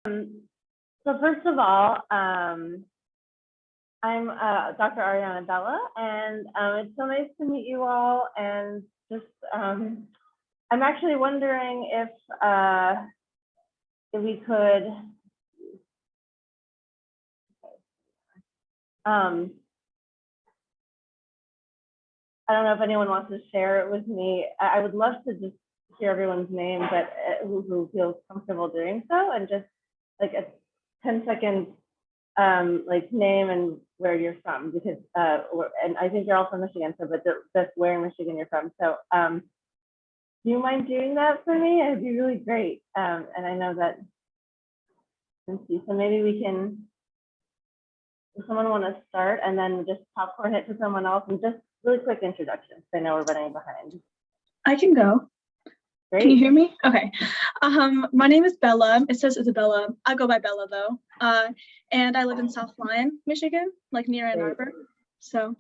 So first of all, I'm Dr. Arianne Abela, and it's so nice to meet you all. And just, I'm actually wondering if we could, I don't know if anyone wants to share it with me. I would love to just hear everyone's name, but who feels comfortable doing so, and just like a 10-second like name and where you're from, because and I think you're all from Michigan, so but just where in Michigan you're from. So do you mind doing that for me? It'd be really great. And I know that, let's see, so maybe we can, if someone want to start, and then just popcorn it to someone else, and just really quick introductions. I know we're running behind. I can go. Great. Can you hear me? Okay. My name is Bella. It says Isabella. I go by Bella though. And I live in South Lyon, Michigan, like near Ann Arbor. So.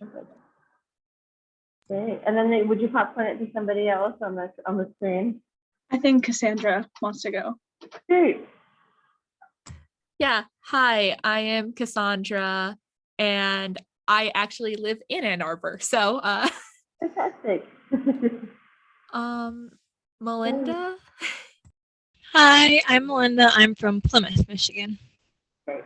Great. And then would you popcorn it to somebody else on the screen? I think Cassandra wants to go. Great. Yeah. Hi, I am Cassandra, and I actually live in Ann Arbor. So Fantastic. Melinda. Hi, I'm Melinda. I'm from Plymouth, Michigan. Great.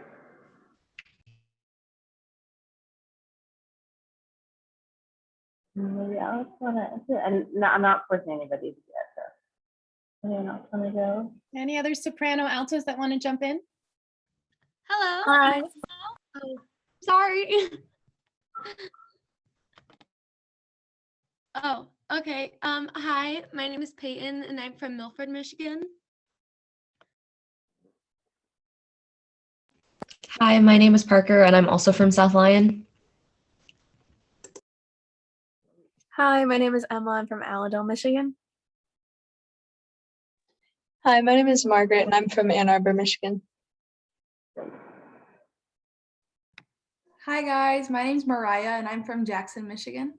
Maybe Alex wanna, and no, I'm not forcing anybody to do that. So anyone else wanna go? Any other soprano altos that want to jump in? Hello. Hi. Oh, sorry. Oh, okay. Hi, my name is Peyton and I'm from Milford, Michigan. Hi, my name is Parker and I'm also from South Lyon. Hi, my name is Emma. I'm from Alto, Michigan. Hi, my name is Margaret and I'm from Ann Arbor, Michigan. Hi guys, my name's Mariah and I'm from Jackson, Michigan.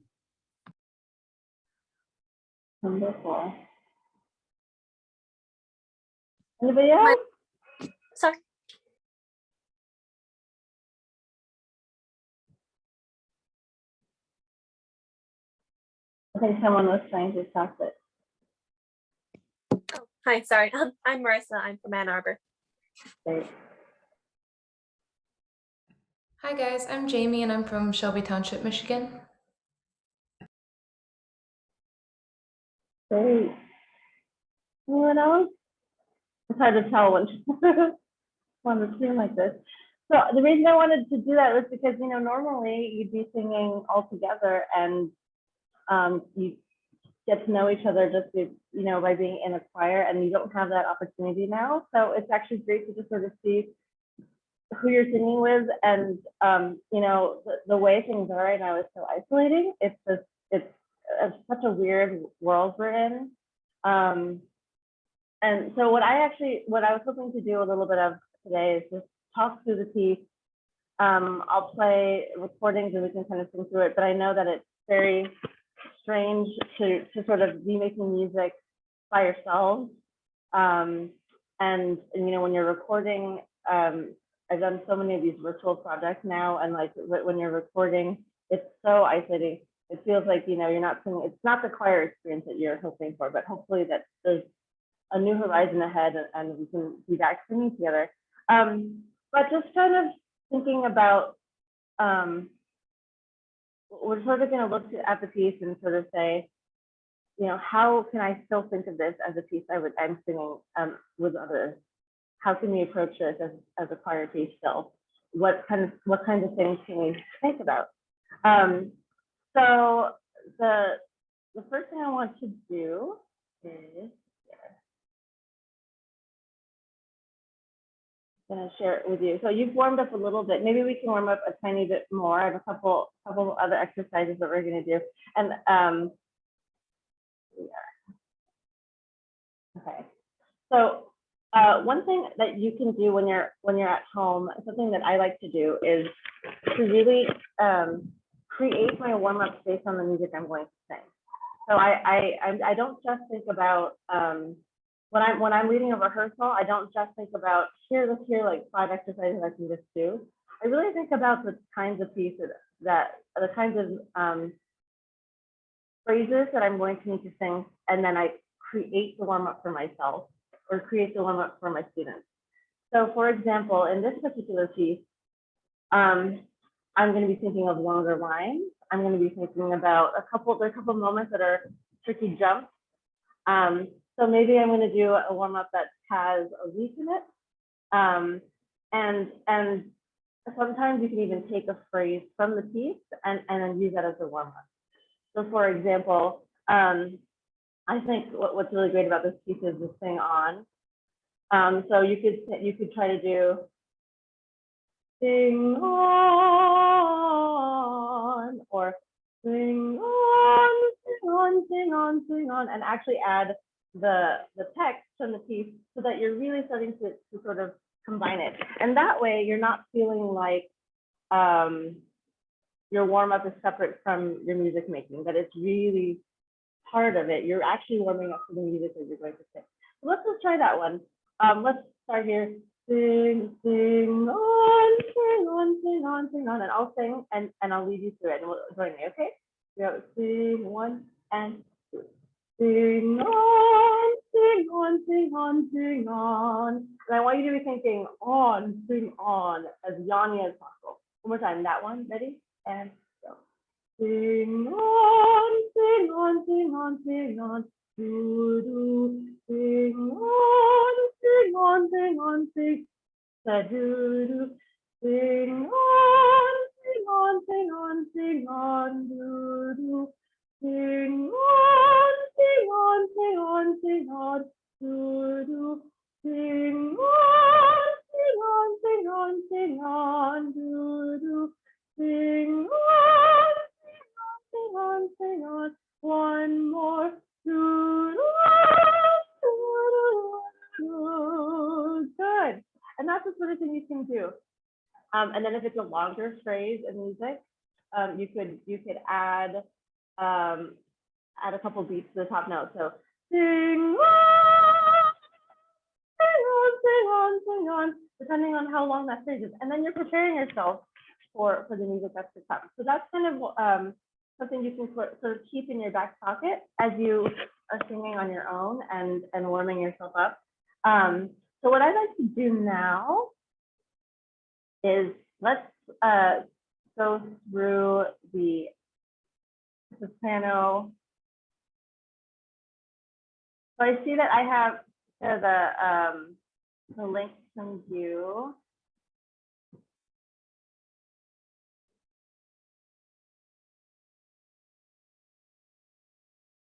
Wonderful. Anybody else? Sorry. I think someone was trying to stop it. Oh, hi, sorry. I'm Marissa. I'm from Ann Arbor. Great. Hi guys, I'm Jamie and I'm from Shelby Township, Michigan. Great. Anyone else? It's hard to tell when on the screen like this. So the reason I wanted to do that was because, you know, normally you'd be singing all together, and you get to know each other just, you know, by being in a choir, and you don't have that opportunity now. So it's actually great to just sort of see who you're singing with, and you know, the way things are right now is so isolating. It's such a weird world we're in. And so what I was hoping to do a little bit of today is just talk through the piece. I'll play recordings and we can kind of sing through it, but I know that it's very strange to sort of be making music by yourselves. And you know, when you're recording, I've done so many of these virtual projects now, and like when you're recording, it's so isolating. It feels like, you know, you're not singing, it's not the choir experience that you're hoping for, but hopefully that there's a new horizon ahead and we can be back singing together. But just kind of thinking about, we're sort of going to look at the piece and sort of say, you know, how can I still think of this as a piece I'm singing with others? How can we approach this as a choir piece still? What kinds of things can we think about? So the first thing I want to do is, I'm going to share it with you. So you've warmed up a little bit. Maybe we can warm up a tiny bit more. I have a couple other exercises that we're going to do. And okay. So one thing that you can do when you're at home, something that I like to do is to really create my warm up based on the music I'm going to sing. So I don't just think about when I'm leading a rehearsal, I don't just think about here, let's hear like 5 exercises I can just do. I really think about the kinds of pieces the kinds of phrases that I'm going to need to sing, and then I create the warm up for myself or create the warm up for my students. So for example, in this particular piece, I'm going to be thinking of longer lines. I'm going to be thinking about there are a couple moments that are tricky jumps. So maybe I'm going to do a warm up that has a leap in it. And sometimes you can even take a phrase from the piece and then use that as a warm up. So for example, I think what's really great about this piece is the sing on. So you could try to do sing on, or sing on, sing on, sing on, sing on, and actually add the text from the piece so that you're really starting to sort of combine it. And that way you're not feeling like your warm up is separate from your music making, that it's really part of it. You're actually warming up for the music that you're going to sing. So let's just try that one. Let's start here. Sing, sing on, sing on, sing on, sing on. And I'll sing and I'll lead you through it. And we'll join me, okay? Go sing 1 and 2. Sing on, sing on, sing on, sing on. And I want you to be thinking on, sing on, as yawny as possible. One more time, that one, ready? And go. Sing on, sing on, sing on, sing on. Do, do, sing on, sing on, sing on, sing. Da, do, do. Sing on, sing on, sing on, sing on, do, do. Sing on, sing on, sing on, sing on, do, do. Sing on, sing on, sing on, sing on, do, do. Sing on, sing on, sing on, one more. Good. And that's the sort of thing you can do. And then if it's a longer phrase in music, you could add a couple beats to the top note. So sing on, sing on, sing on, sing on, depending on how long that phrase is. And then you're preparing yourself for the music that's to come. So that's kind of something you can sort of keep in your back pocket as you are singing on your own and warming yourself up. So what I'd like to do now is let's go through the soprano. So I see that I have the link from you.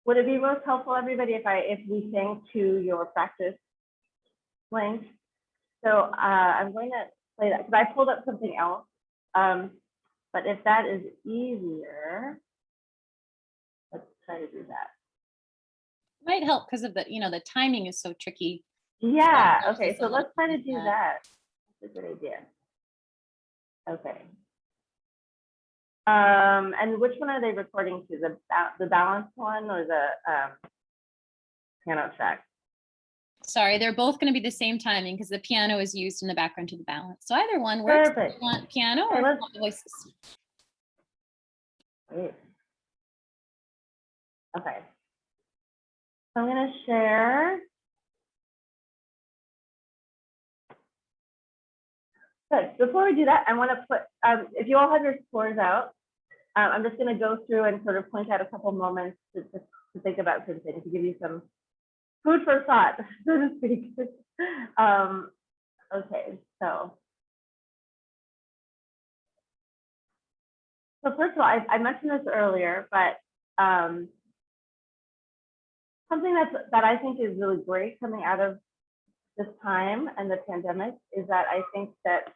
Would it be most helpful, everybody, if we sing to your practice link? So I'm going to play that because I pulled up something else. But if that is easier, let's try to do that. Might help because of the timing is so tricky. Yeah. Okay. So let's try to do that. That's a good idea. Okay. And which one are they recording to? The balanced one or the piano track? Sorry, they're both going to be the same timing because the piano is used in the background to the balance. So either one works. Perfect. You want piano or want the voices? Great. Okay. So I'm going to share. Good. Before we do that, I want to put, if you all have your scores out, I'm just going to go through and sort of point out a couple moments to think about something, to give you some food for thought, so to speak. Okay, so first of all, I mentioned this earlier, but something that I think is really great coming out of this time and the pandemic is that I think that,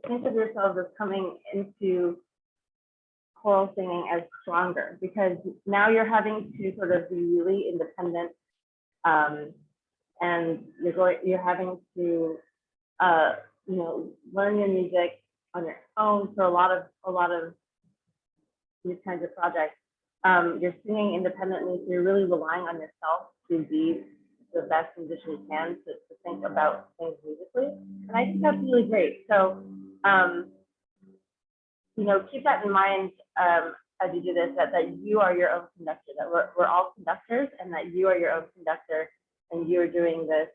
think of yourselves as coming into choral singing as stronger, because now you're having to sort of be really independent, and you're having to learn your music on your own for a lot of these kinds of projects. You're singing independently, so you're really relying on yourself to be the best condition you can to think about things musically. And I think that's really great. So, you know, keep that in mind as you do this, that you are your own conductor, that we're all conductors, and that you are your own conductor, and you're doing this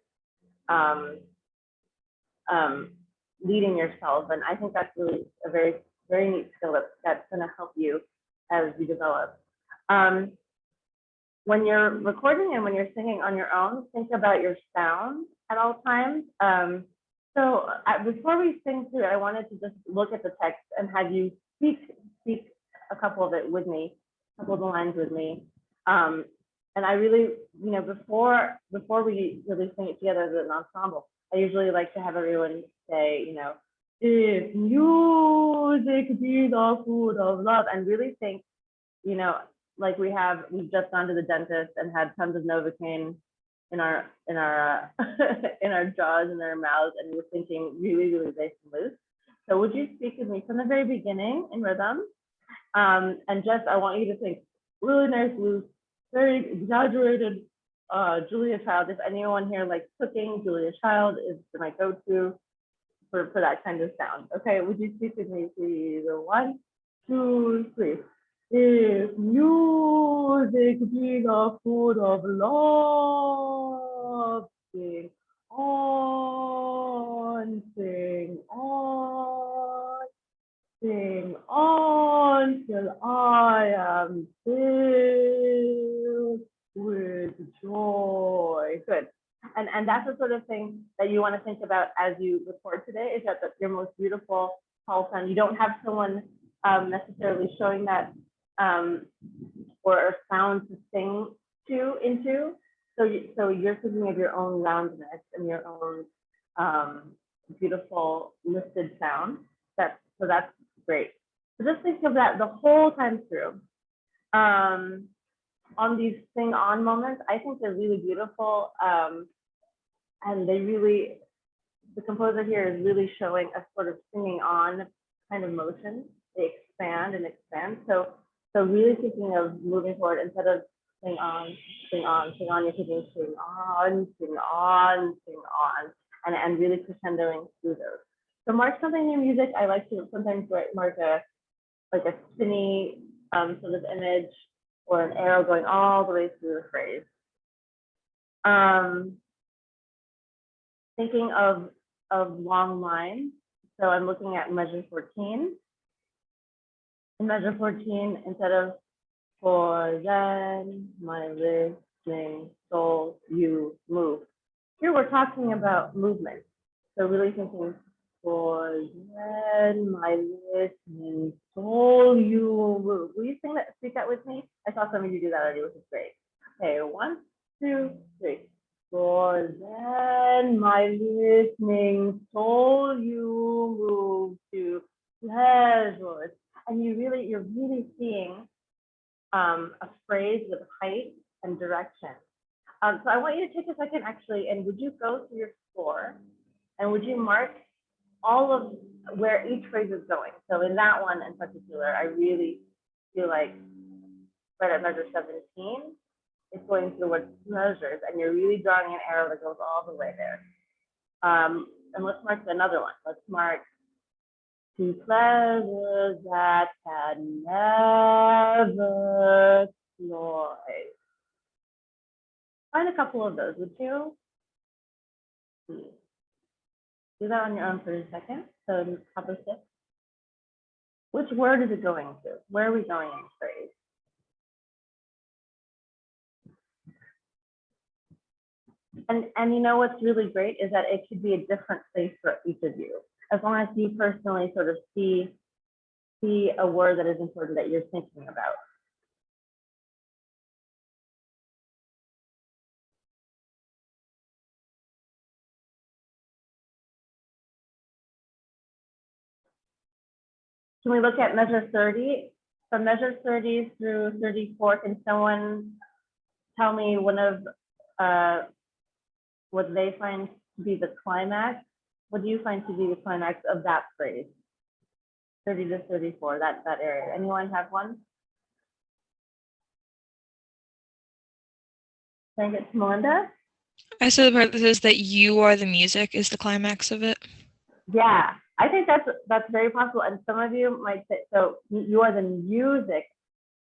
leading yourself. And I think that's really a very, very neat skill that's going to help you as you develop. When you're recording and when you're singing on your own, think about your sound at all times. Before we sing through it, I wanted to just look at the text and have you speak a couple of it with me, a couple of the lines with me. And I really, you know, before we really sing it together as an ensemble, I usually like to have everyone say, you know, if music be the food of love, and really think, you know, like we've just gone to the dentist and had tons of Novocaine in our in our jaws and our mouths, and we're thinking really, really nice and loose. So would you speak with me from the very beginning in rhythm? And just, I want you to think really nice, loose, very exaggerated Julia Child. If anyone here likes cooking, Julia Child is my go-to for that kind of sound. Okay, would you speak with me, please? 1, 2, 3. If music be the food of love, sing on, sing on, sing on till I am filled with joy. Good. And that's the sort of thing that you want to think about as you record today, is that your most beautiful call sound. You don't have someone necessarily showing that or sound to sing into. So you're thinking of your own roundness and your own beautiful lifted sound. So that's great. So just think of that the whole time through. On these sing on moments, I think they're really beautiful. And the composer here is really showing a sort of singing on kind of motion. They expand and expand. So really thinking of moving forward instead of sing on, sing on, sing on, you're thinking sing on, sing on, sing on, and really crescendoing through those. So mark something in your music. I like to sometimes mark a spinny sort of image or an arrow going all the way through the phrase. Thinking of long lines. So I'm looking at measure 14. In measure 14, instead of for then my listening soul you move. Here we're talking about movement. So really thinking for then my listening soul you move. Will you speak that with me? I saw some of you do that already, which is great. Okay, 1, 2, 3. For then my listening soul you move to pleasure. And you're really seeing a phrase with height and direction. So I want you to take a second actually, and would you go through your score and would you mark all of where each phrase is going? So in that one in particular, I really feel like right at measure 17, it's going through what measures, and you're really drawing an arrow that goes all the way there. And let's mark another one. Let's mark to pleasures that can never cloy. Find a couple of those, would you? Do that on your own for a second. So top of 6. Which word is it going to? Where are we going in the phrase? And you know what's really great is that it could be a different place for each of you. As long as you personally sort of see a word that is important that you're thinking about. Can we look at measure 30? From measure 30 through 34, can someone tell me one of what they find to be the climax? What do you find to be the climax of that phrase? 30 to 34, that area. Anyone have one? Can I get to Melinda? I said the part that says that you are the music is the climax of it. Yeah, I think that's very possible. And some of you might say, so you are the music.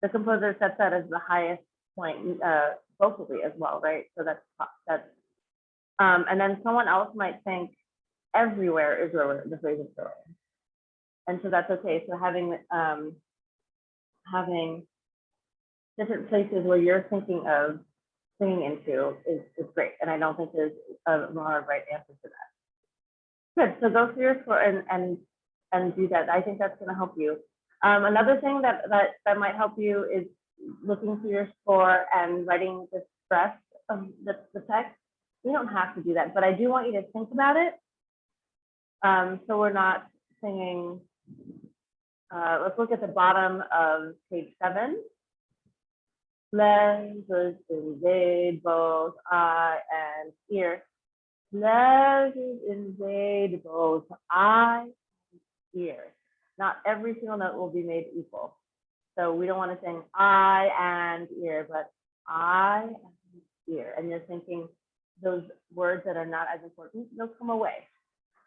The composer sets that as the highest point vocally as well, right? So that's and then someone else might think everywhere is where the phrase is going, and so that's okay. So having different places where you're thinking of singing into is great, and I don't think there's a wrong or right answer to that. Good. So go through your score and do that. I think that's going to help you. Another thing that might help you is looking through your score and writing the stress of the text. You don't have to do that, but I do want you to think about it. So we're not singing. Let's look at the bottom of page 7. Pleasures invade both eye and ear. Pleasures invade both eye and ear. Not every single note will be made equal. So we don't want to sing eye and ear, but eye and ear. And you're thinking those words that are not as important, they'll come away.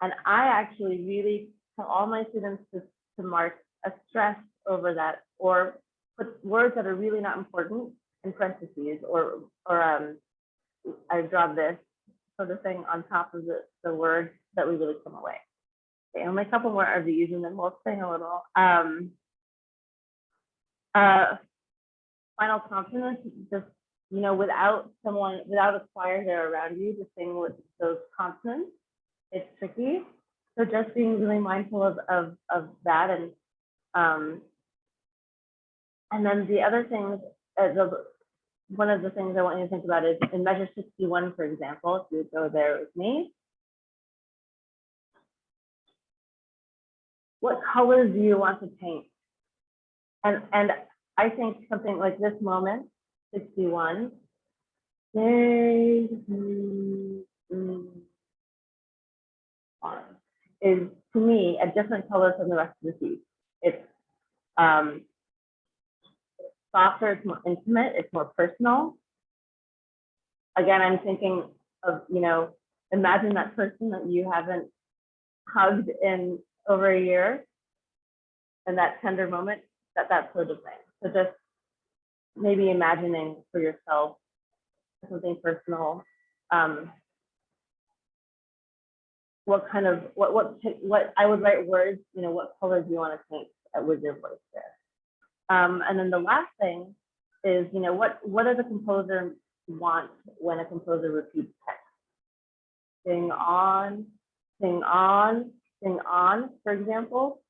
And I actually really tell all my students to mark a stress over that, or put words that are really not important in parentheses, or I draw this sort of thing on top of the words that we really come away. Okay, only a couple more of these, and then we'll sing a little. Final consonants, just without a choir there around you to sing with those consonants, it's tricky. So just being really mindful of that, and then the other things, one of the things I want you to think about is in measure 61, for example, if you would go there with me. What colors do you want to paint? And I think something like this moment, 61, is to me a different color from the rest of the piece. It's softer, it's more intimate, it's more personal. Again, I'm thinking of, imagine that person that you haven't hugged in over a year, and that tender moment, that sort of thing. So just maybe imagining for yourself something personal. What I would write words, what color do you want to paint with your voice there? And then the last thing is, what does a composer want when a composer repeats text? Sing on, sing on, sing on, for example.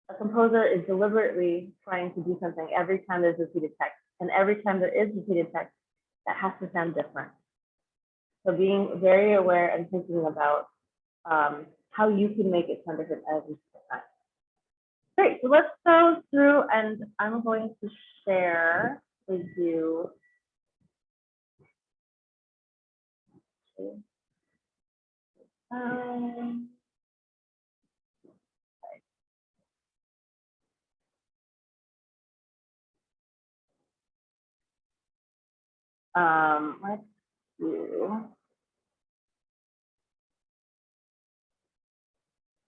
A composer is deliberately trying to do something every time there's repeated text. And every time there is repeated text, that has to sound different. So being very aware and thinking about how you can make it sound different every time. Great, so let's go through, and I'm going to share with you. Let's do.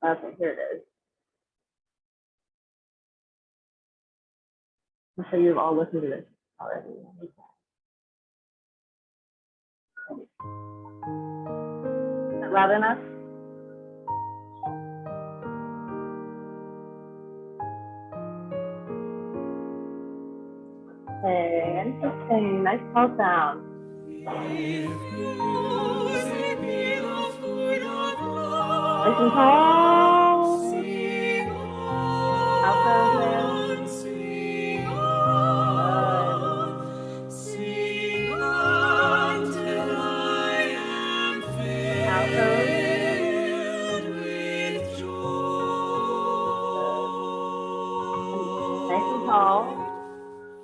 Okay, here it is. I'm sure you've all listened to this already. Is that loud enough? Okay, interesting. Nice tall sound. Nice and tall. Alto there. Nice and tall.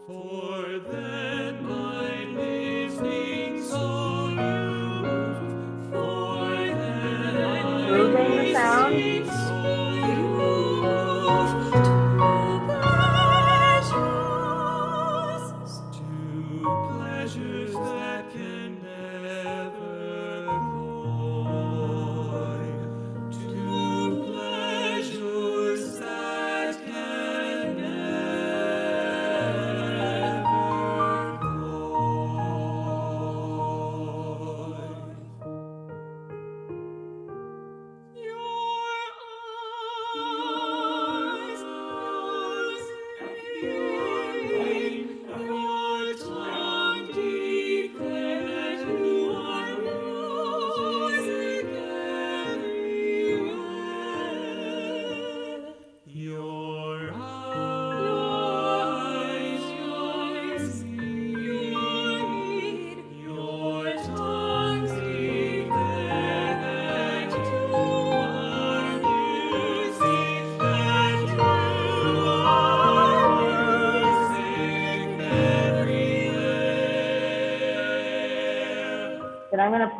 For then my listening so used, for then moving the sound.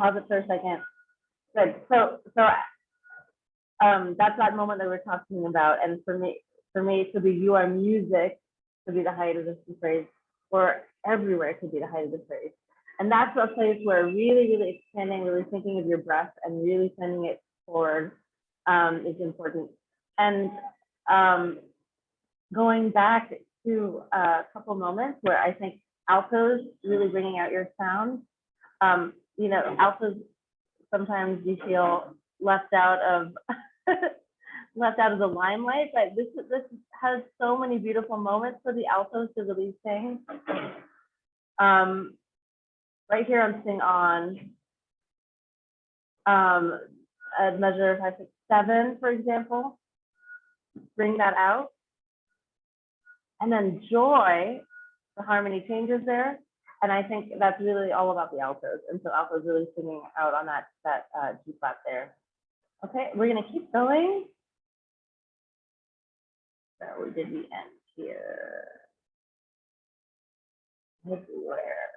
pause it for a second. Good. So that's that moment that we're talking about. And for me, it could be you are music could be the height of the phrase, or everywhere could be the height of the phrase. And that's a place where really expanding, really thinking of your breath and really sending it forward is important. And going back to a couple moments where I think altos really bringing out your sound. You know, altos sometimes you feel left out of the limelight, but this has so many beautiful moments for the altos to really sing. Right here I'm singing on a measure of 5, 6, 7, for example. Bring that out. And then joy, the harmony changes there. And I think that's really all about the altos. And so altos really singing out on that G flat there. Okay, we're gonna keep going. So we did the end here. Everywhere.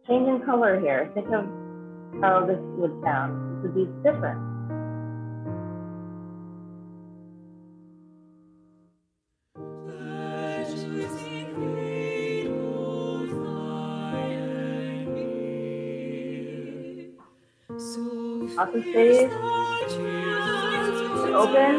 Changing color here. Think of how this would sound. This would be different. Lots of space. Open.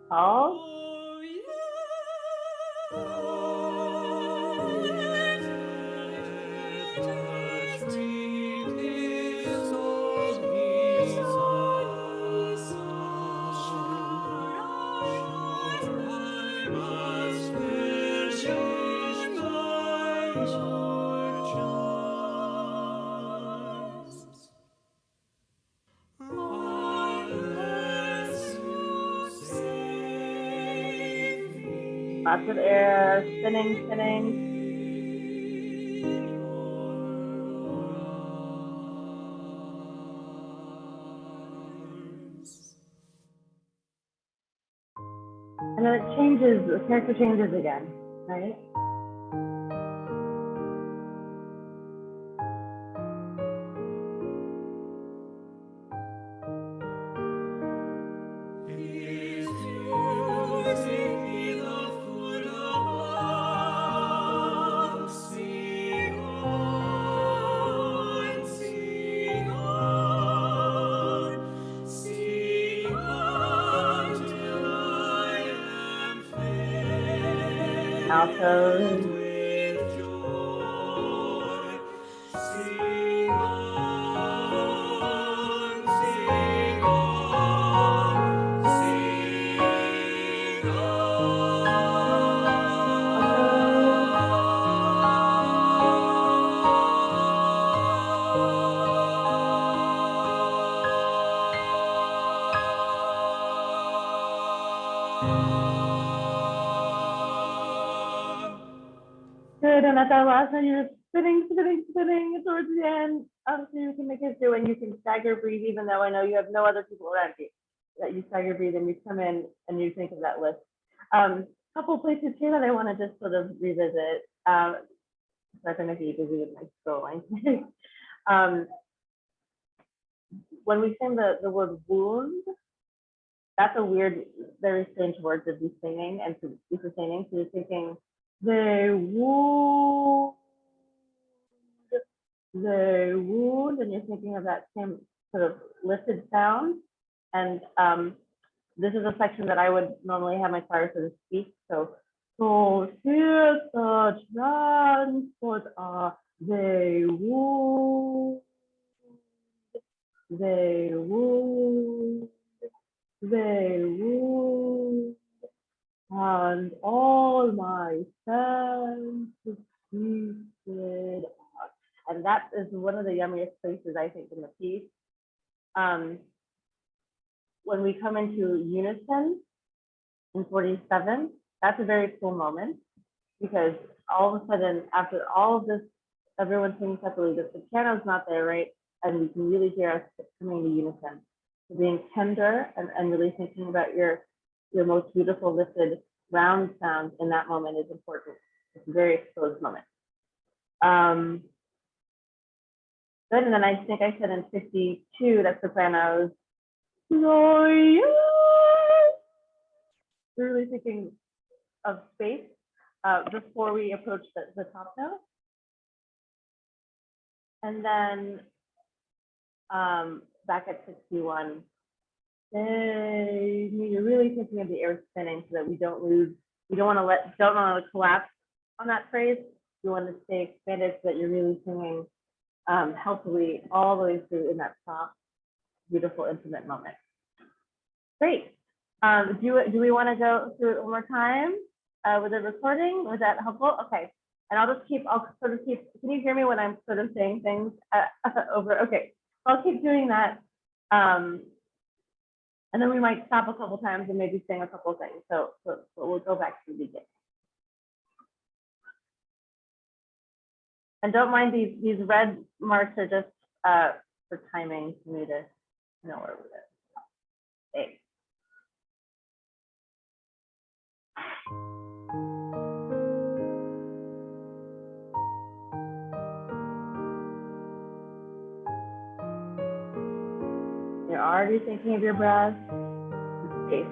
Pause. Lots of air, spinning, spinning. And then it changes, the character changes again, right? Altos. Good, and at that last one, you're spinning towards the end. Obviously, you can make it through and you can stagger breathe, even though I know you have no other people around you. That you stagger breathe and you come in and you think of that list. Couple places here that I want to just sort of revisit. So I can make it busy with my scrolling. When we sing the word wound, that's a weird, very strange word to be singing and to be singing. So you're thinking, they wound, and you're thinking of that same sort of lifted sound. And this is a section that I would normally have my choir sort of speak. So here's the transport, they wound. they would, and all my senses feasted on. And that is one of the yummiest places, I think, in the piece. When we come into unison in 47, that's a very cool moment because all of a sudden, after all of this, everyone singing separately, the piano's not there, right? And we can really hear us coming to unison. So being tender and really thinking about your most beautiful lifted round sound in that moment is important. It's a very exposed moment. Good, and then I think I said in 52 that sopranos, we're really thinking of space before we approach the top note. And then back at 61, you're really thinking of the air spinning so that we don't want to collapse on that phrase. You want to stay expanded so that you're really singing healthily all the way through in that soft, beautiful, intimate moment. Great. Do we want to go through it one more time with the recording? Was that helpful? Okay. And I'll sort of keep, can you hear me when I'm sort of saying things over? Okay, I'll keep doing that. And then we might stop a couple times and maybe sing a couple of things. So we'll go back to the beginning. And don't mind these red marks are just for timing for me to know where we're at. Okay. You're already thinking of your breath. Okay.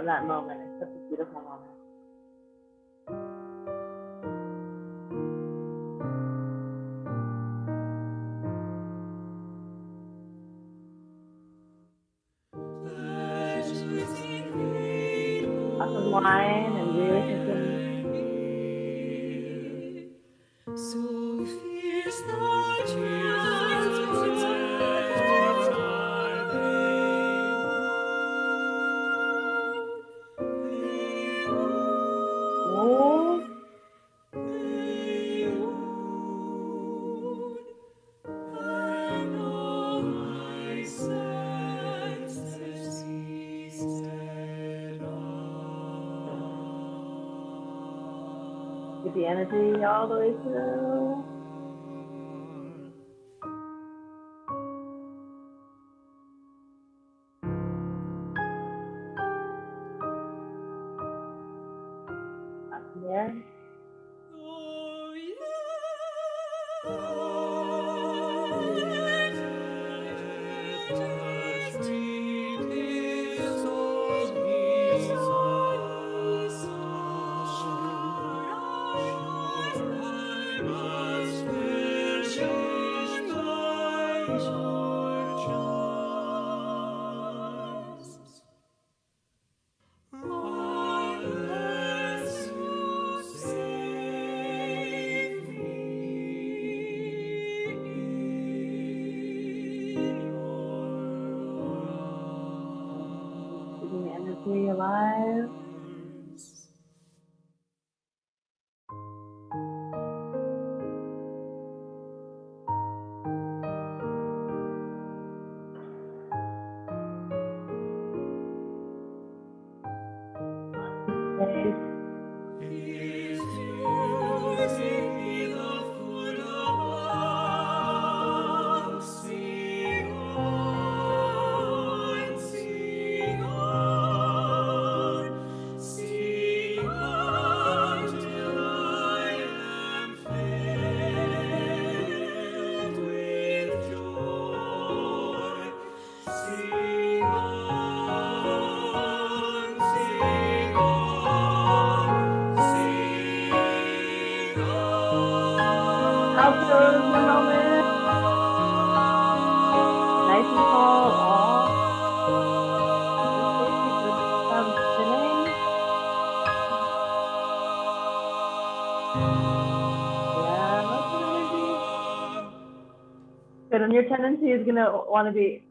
That moment. It's such a beautiful moment. Up of line and really thinking. So fierce the get the energy all the way through. Up there. Keeping the energy alive. Space. Alto in the moment. Nice and full. All. Sound spinning. Yeah, lots of energy. Good, and your tendency is gonna want to be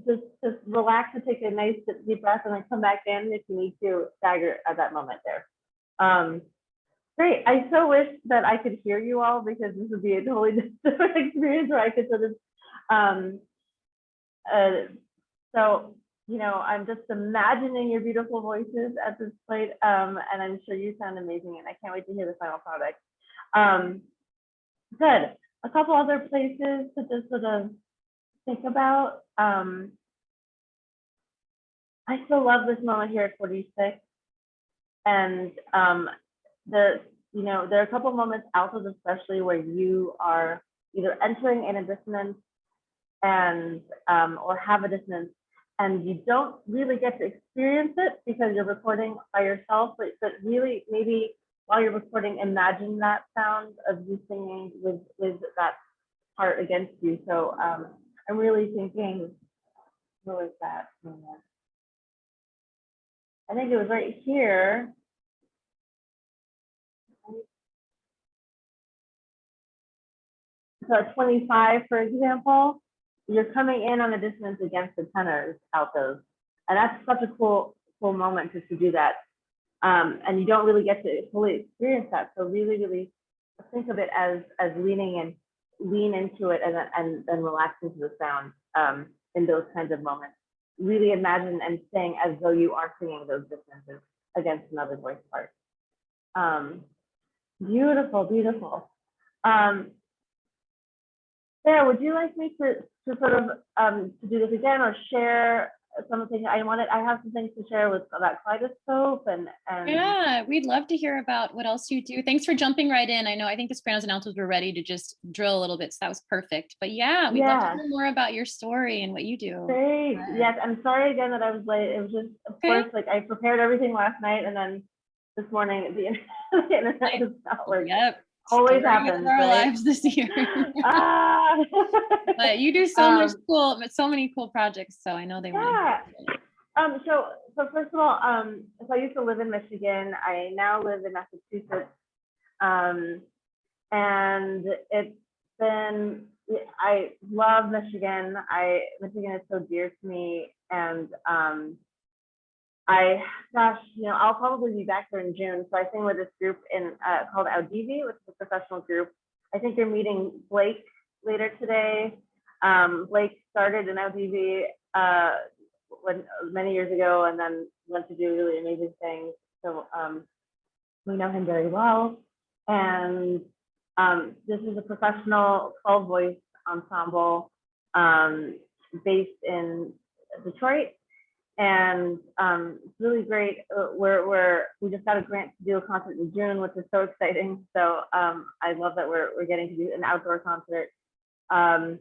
just relax and take a nice deep breath and then come back in if you need to stagger at that moment there. Great. I so wish that I could hear you all because this would be a totally different experience where I could sort of so you know, I'm just imagining your beautiful voices at this point, and I'm sure you sound amazing, and I can't wait to hear the final product. Good. A couple other places to just sort of think about. I still love this moment here at 46, and you know, there are a couple moments, altos especially, where you are either entering in a dissonance and or have a dissonance, and you don't really get to experience it because you're recording by yourself, but really maybe while you're recording, imagine that sound of you singing with that part against you. So I'm really thinking, where was that? I think it was right here. So at 25, for example, you're coming in on a dissonance against the tenors, altos. And that's such a cool moment just to do that. And you don't really get to fully experience that. So really, really think of it as leaning in, lean into it and then relax into the sound in those kinds of moments. Really imagine and sing as though you are singing those dissonances against another voice part. Beautiful, beautiful. Sarah, would you like me to sort of to do this again or share something? I have some things to share with that kaleidoscope and Yeah, we'd love to hear about what else you do. Thanks for jumping right in. I think the sopranos and altos were ready to just drill a little bit, so that was perfect. But yeah, we'd love to hear more about your story and what you do. Great. Yes, I'm sorry again that I was late. It was just, of course, like I prepared everything last night, and then this morning the internet does not work. Yep. Always happens. Our right? lives this year. But you do so many cool projects, so I know they want to. So first of all, so I used to live in Michigan. I now live in Massachusetts, and it's been, I love Michigan. Michigan is so dear to me, and I'll probably be back there in June. So I sing with this group called Audivi, which is a professional group. I think you're meeting Blake later today. Blake started in Audivi many years ago, and then went to do really amazing things. So we know him very well. And this is a professional 12-voice ensemble based in Detroit. And it's really great. We just got a grant to do a concert in June, which is so exciting. So I love that we're getting to do an outdoor concert. And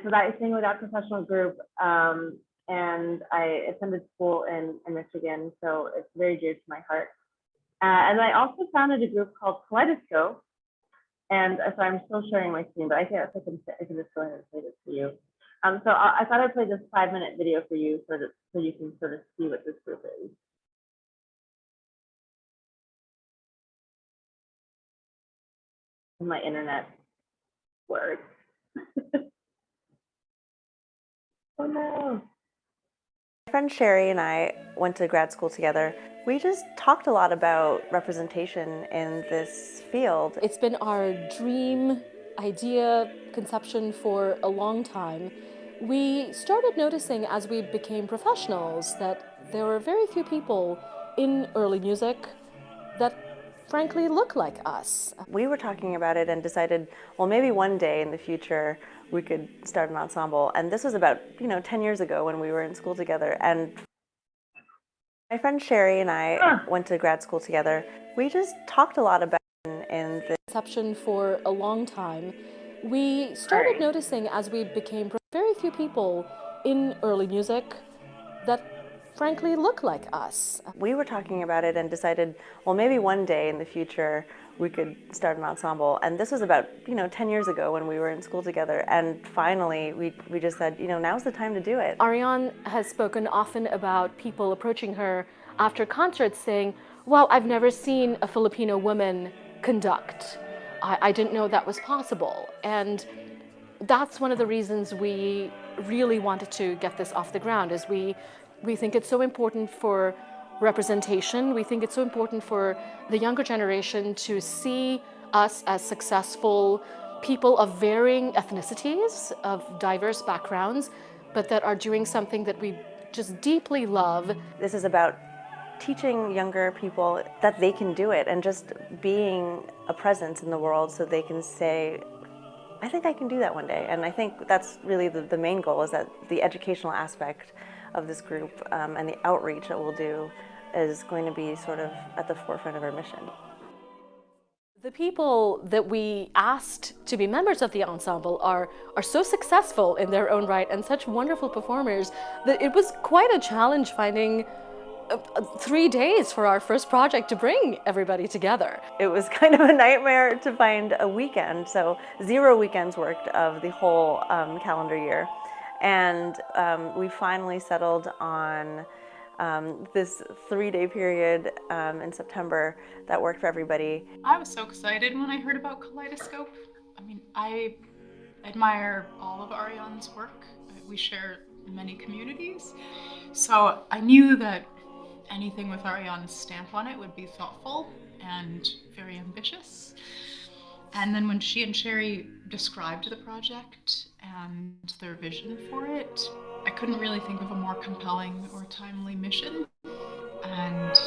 so that I sing with that professional group. And I attended school in Michigan, so it's very dear to my heart. And I also founded a group called Kaleidoscope, And so I'm still sharing my screen, but I guess I can just go ahead and play this for you. So I thought I'd play this 5-minute video for you so you can sort of see what this group is. And my internet works. Oh no. My friend Sherry and I went to grad school together. We just talked a lot about representation in this field. It's been our dream idea, conception for a long time. We started noticing as we became professionals that there were very few people in early music that frankly look like us. We were talking about it and decided, well, maybe one day in the future we could start an ensemble. And this was about, 10 years ago when we were in school together. And my friend Sherry and I went to grad school together. We just talked a lot about in the conception for a long time. We started noticing as we became very few people in early music that frankly look like us. We were talking about it and decided, well, maybe one day in the future we could start an ensemble. And this was about, 10 years ago when we were in school together. And finally, we just said, now's the time to do it. Arianne has spoken often about people approaching her after concerts saying, wow, I've never seen a Filipino woman conduct. I didn't know that was possible. And that's one of the reasons we really wanted to get this off the ground, is we think it's so important for representation. We think it's so important for the younger generation to see us as successful people of varying ethnicities, of diverse backgrounds, but that are doing something that we just deeply love. This is about teaching younger people that they can do it and just being a presence in the world so they can say, I think I can do that one day. And I think that's really the main goal, is that the educational aspect of this group and the outreach that we'll do is going to be sort of at the forefront of our mission. The people that we asked to be members of the ensemble are so successful in their own right and such wonderful performers that it was quite a challenge finding 3 days for our first project to bring everybody together. It was kind of a nightmare to find a weekend, so 0 weekends worked of the whole calendar year. And we finally settled on this 3-day period in September that worked for everybody. I was so excited when I heard about Kaleidoscope. I mean, I admire all of Arianne's work. We share many communities. So I knew that anything with Arianne's stamp on it would be thoughtful and very ambitious. And then when she and Sherry described the project and their vision for it, I couldn't really think of a more compelling or timely mission, and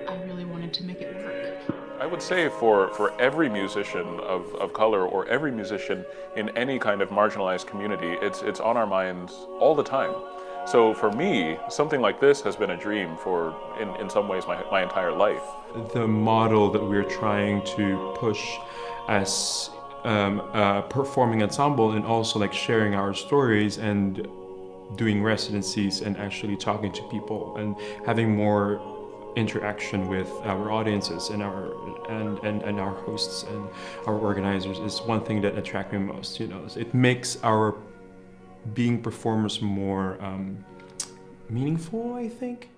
I really wanted to make it work. I would say for every musician of color, or every musician in any kind of marginalized community, it's on our minds all the time. So for me, something like this has been a dream for, in some ways, my entire life. The model that we're trying to push as a performing ensemble, and also like sharing our stories and doing residencies and actually talking to people and having more interaction with our audiences and our hosts and our organizers is one thing that attracts me most. It makes our being performers more meaningful, I think.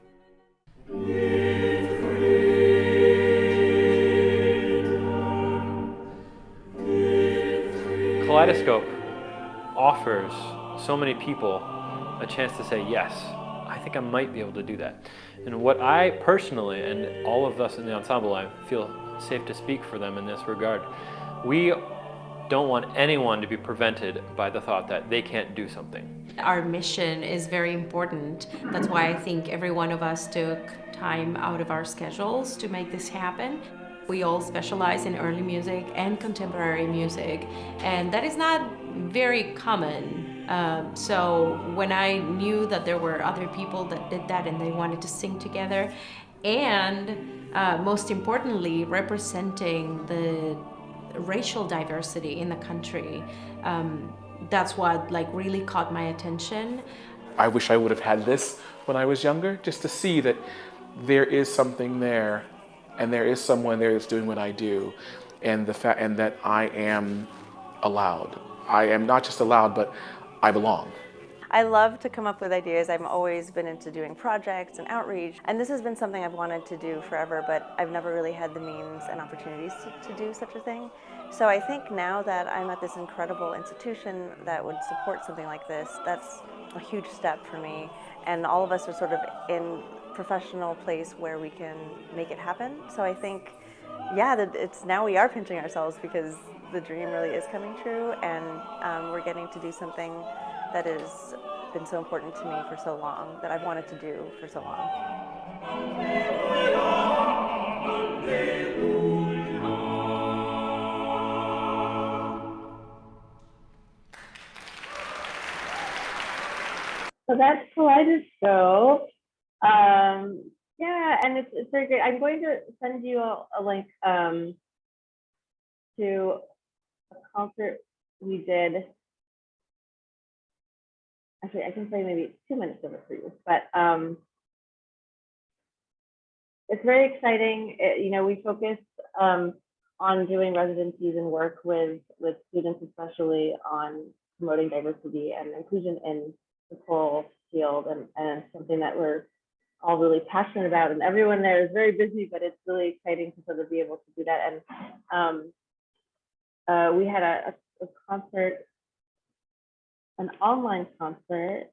Kaleidoscope offers so many people a chance to say, yes, I think I might be able to do that. And what I personally, and all of us in the ensemble, I feel safe to speak for them in this regard, we don't want anyone to be prevented by the thought that they can't do something. Our mission is very important. That's why I think every one of us took time out of our schedules to make this happen. We all specialize in early music and contemporary music, and that is not very common. So when I knew that there were other people that did that and they wanted to sing together, and most importantly, representing the racial diversity in the country, that's what really caught my attention. I wish I would have had this when I was younger, just to see that there is something there and there is someone there that's doing what I do. and and that I am allowed. I am not just allowed, but I belong. I love to come up with ideas. I've always been into doing projects and outreach, and this has been something I've wanted to do forever, but I've never really had the means and opportunities to do such a thing. So I think now that I'm at this incredible institution that would support something like this, that's a huge step for me. And all of us are sort of in a professional place where we can make it happen. So I think, yeah, that it's now we are pinching ourselves because the dream really is coming true, and we're getting to do something that has been so important to me for so long, that I've wanted to do for so long. So that's Kaleidoscope. Yeah, and it's very great. I'm going to send you a link to a concert we did. Actually, I can play maybe 2 minutes of it for you, but it's very exciting. We focus on doing residencies and work with students, especially on promoting diversity and inclusion in the whole field, and something that we're all really passionate about. And everyone there is very busy, but it's really exciting to sort of be able to do that. And we had a concert, an online concert.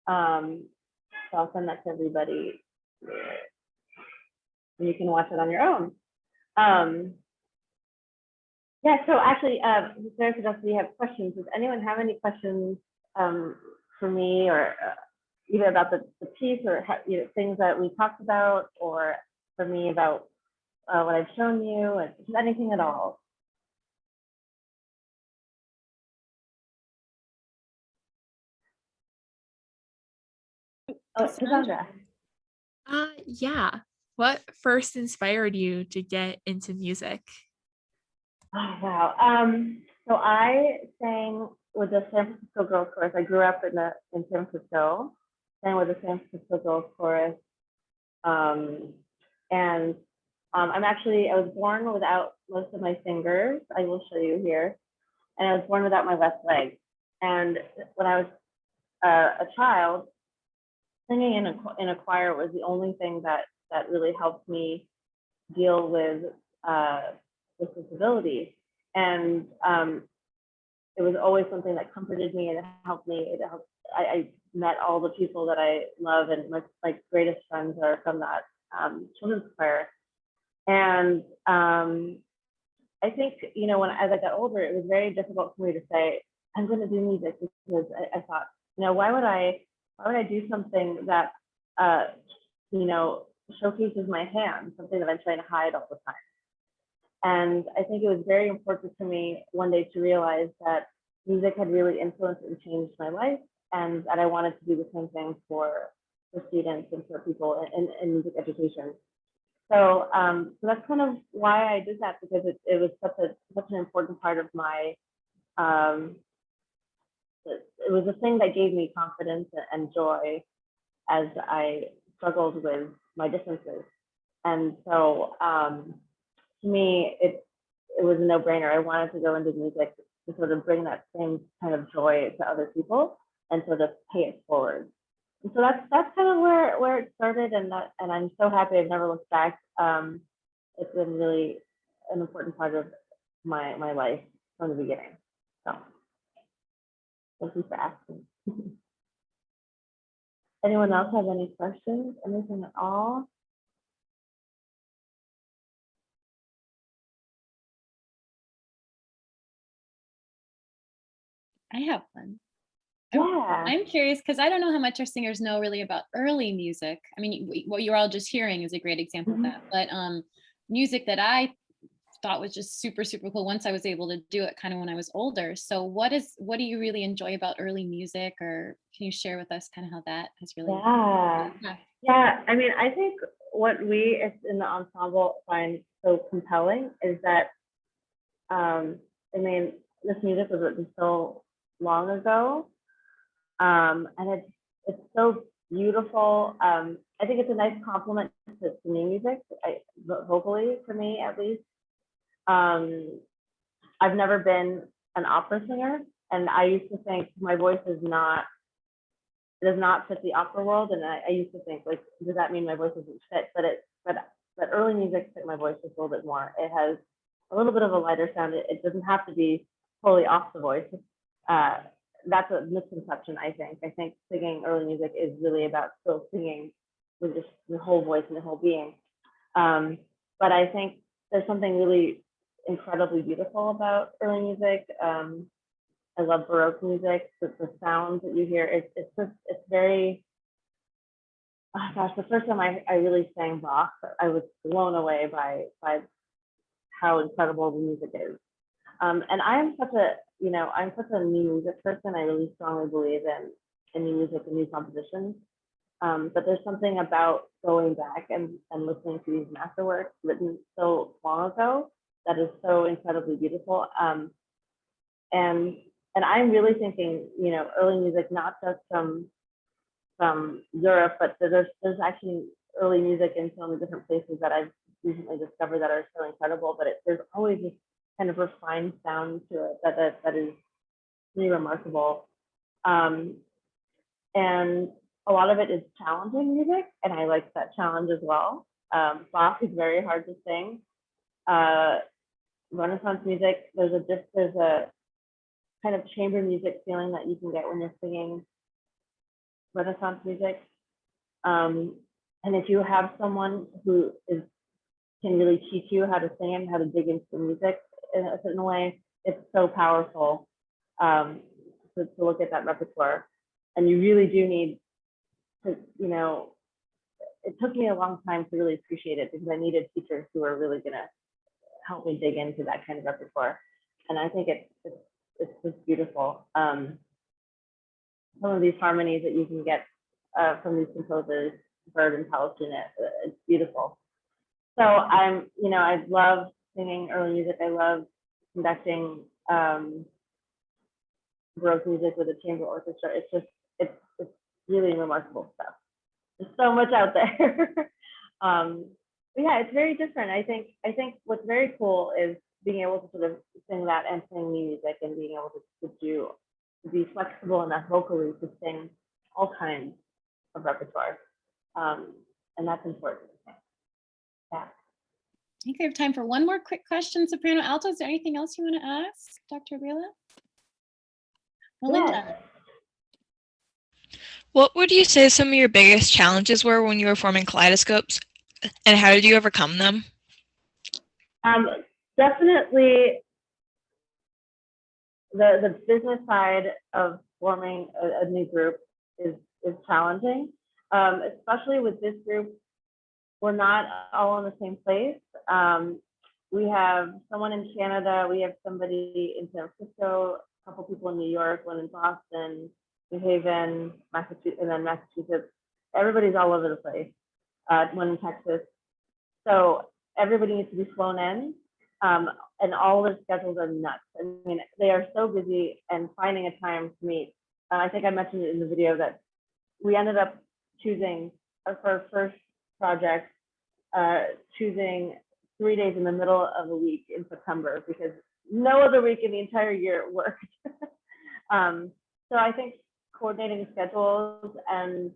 So I'll send that to everybody, and you can watch it on your own. Yeah, so actually, Sarah suggested we have questions. Does anyone have any questions for me, or either about the piece, or things that we talked about, or for me about what I've shown you, and just anything at all? Oh, Cassandra. Yeah. What first inspired you to get into music? Oh, wow. So I sang with the San Francisco Girls Chorus. I grew up in San Francisco, sang with the San Francisco Girls Chorus. And I was born without most of my fingers. I will show you here. And I was born without my left leg. And when I was a child, singing in a choir was the only thing that really helped me deal with disability. And it was always something that comforted me, and it helped me. I met all the people that I love, and my greatest friends are from that children's choir. And I think, as I got older, it was very difficult for me to say, I'm going to do music, because I thought, why would I do something that, showcases my hand, something that I'm trying to hide all the time. And I think it was very important for me one day to realize that music had really influenced and changed my life, and that I wanted to do the same thing for students and for people in music education. So, so that's kind of why I did that, because it was such an important part of my, it was a thing that gave me confidence and joy as I struggled with my differences. And so to me, it was a no-brainer. I wanted to go into music to sort of bring that same kind of joy to other people and sort of pay it forward. And so that's kind of where it started, and I'm so happy I've never looked back. It's been really an important part of my life from the beginning. So thank you for asking. Anyone else have any questions? Anything at all? I have one. Yeah. I'm curious because I don't know how much our singers know really about early music. I mean, what you're all just hearing is a great example of that. But music that I thought was just super, super cool once I was able to do it kind of when I was older. So what do you really enjoy about early music, or can you share with us kind of how that has really? Yeah. I mean, I think what we in the ensemble find so compelling is that, I mean, this music was written so long ago, and it's so beautiful. I think it's a nice compliment to new music, vocally, for me at least. I've never been an opera singer, and I used to think my voice does not fit the opera world, and I used to think, like, does that mean my voice isn't fit? But early music fit my voice just a little bit more. It has a little bit of a lighter sound. It doesn't have to be fully off the voice. That's a misconception, I think. I think singing early music is really about still singing with just your whole voice and your whole being. But I think there's something really incredibly beautiful about early music. I love Baroque music. The sounds that you hear, it's very, oh gosh, the first time I really sang Bach, I was blown away by how incredible the music is. And I'm such a new music person. I really strongly believe in new music and new compositions. But there's something about going back and listening to these masterworks written so long ago that is so incredibly beautiful. And I'm really thinking, early music, not just from Europe, but there's actually early music in so many different places that I've recently discovered that are so incredible. But there's always this kind of refined sound to it that is really remarkable. And a lot of it is challenging music, and I like that challenge as well. Bach is very hard to sing. Renaissance music, there's a kind of chamber music feeling that you can get when you're singing Renaissance music. And if you have someone who can really teach you how to sing and how to dig into the music in a certain way, it's so powerful to look at that repertoire. And you really do need to, it took me a long time to really appreciate it because I needed teachers who are really gonna help me dig into that kind of repertoire. And I think it's just beautiful. Some of these harmonies that you can get from these composers, Bird and Palestina, it's beautiful. So I love singing early music. I love conducting Baroque music with a chamber orchestra. It's really remarkable stuff. There's so much out there. But yeah, it's very different. I think what's very cool is being able to sort of sing that and sing new music and being able to be flexible enough vocally to sing all kinds of repertoire. And that's important. Yeah. I think we have time for one more quick question. Soprano, alto, is there anything else you want to ask Dr. Abela? Melinda. Yes. What would you say some of your biggest challenges were when you were forming kaleidoscopes, and how did you overcome them? Definitely the business side of forming a new group is challenging, especially with this group. We're not all in the same place. We have someone in Canada, we have somebody in San Francisco, a couple people in New York, one in Boston, New Haven, Massachusetts, and then Massachusetts. Everybody's all over the place, one in Texas. So everybody needs to be flown in, and all their schedules are nuts. I mean, they are so busy, and finding a time to meet. I think I mentioned it in the video that we ended up choosing for our first project, choosing 3 days in the middle of a week in September because no other week in the entire year worked. So I think coordinating schedules and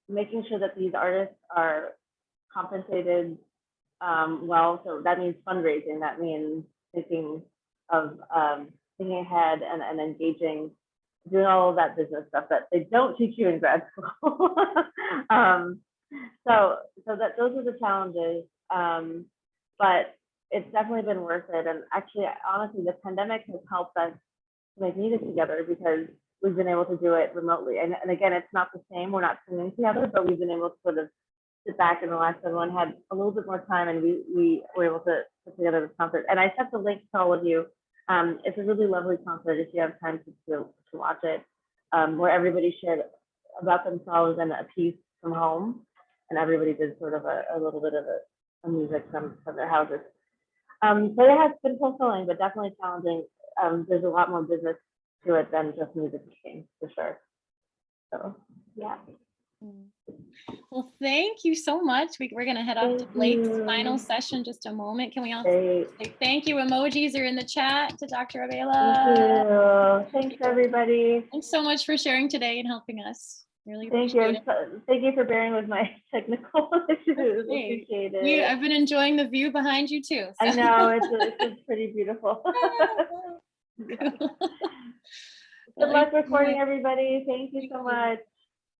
making sure that these artists are compensated well. So that means fundraising. That means thinking ahead and engaging, doing all of that business stuff that they don't teach you in grad school. So that those are the challenges, but it's definitely been worth it. And actually, honestly, the pandemic has helped us make music together because we've been able to do it remotely. And again, it's not the same. We're not singing together, but we've been able to sort of sit back and relax. Everyone had a little bit more time, and we were able to put together this concert. And I sent the link to all of you. It's a really lovely concert if you have time to watch it, where everybody shared about themselves and a piece from home, and everybody did sort of a little bit of a music from their houses. So it has been fulfilling, but definitely challenging. There's a lot more business to it than just music making, for sure. So yeah. Well, Well, thank you so much. We're going to head off to Blake's final session just a moment. Can we all say thank you? Emojis are in the chat to Dr. Abela. Thank you. Thanks, everybody. Thanks so much for sharing today and helping us. Really Thank you. appreciate it. Thank you for bearing with my technical issues. Hey, Appreciate it. I've been enjoying the view behind you too. I know, it's pretty beautiful. Good luck recording, everybody. Thank you so much.